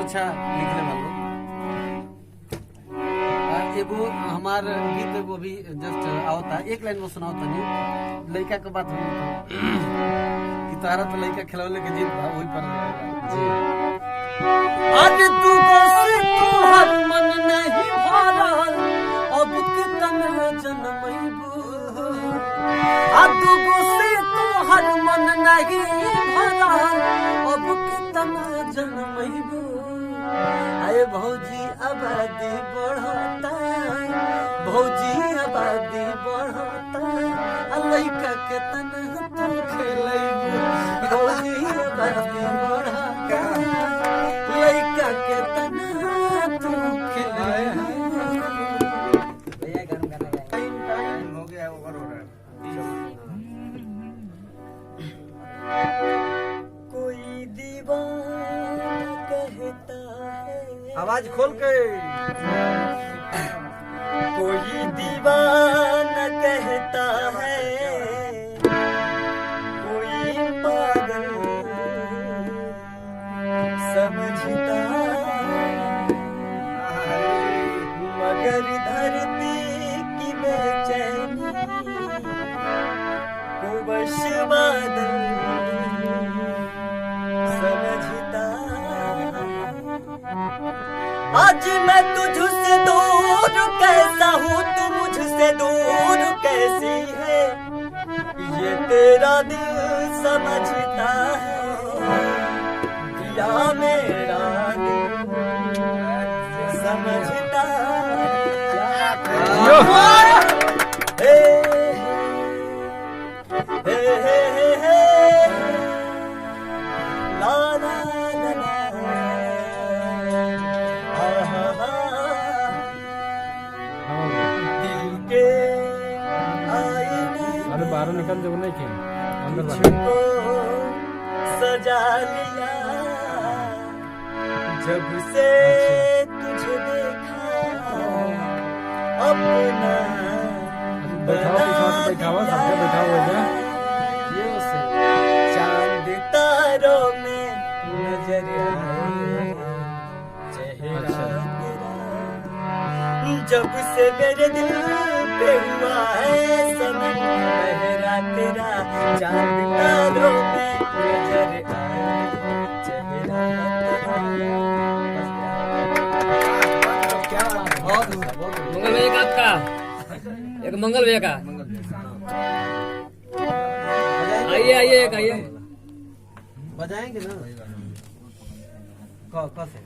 कुछ लिखले वालों एगो हमार गीत एगो भी जस्ट आवता एक लाइन में सुनाओ तनी लड़का के बात हुई कि तारा तो लड़का खिलौले के जीत बा वही पर जी आज तू को से तोहर मन नहीं भरल अब कितना जन्मैबू आज तू को से तोहर मन नहीं भरल अब कितना जन्मैबू आए भौजी आबादी बढ़ता भौजी आबादी बढ़ता लइका के तना तू खेलैबू भौजी आबादी बढ़ता लइका के तना तू खेलैबू भैया गाना टाइम हो गया ओवर हो रहा है कोई दीवाना कहता आवाज खोल के कोई दीवाना कहता है कोई पागल समझता मगर धरती की बेचैनी को बस बादल समझता आज मैं तुझसे दूर कैसा हूँ तू मुझसे दूर कैसी है ये तेरा दिल समझता है दिया मेरा दिल समझता है ला ला बाहर निकल जो नहीं के अंदर सजा लिया जब से तुझे देखा अपना बैठावा सबके बैठा हो जा चांद तारों में नजर आए चेहरा तेरा जब से मेरे दिल पे हुआ है समय पहरा तेरा चांद तारों में नजर आए चेहरा मंगल भैया का आपका एक मंगल भैया का आइए आइए एक आइए बजाएंगे ना कैसे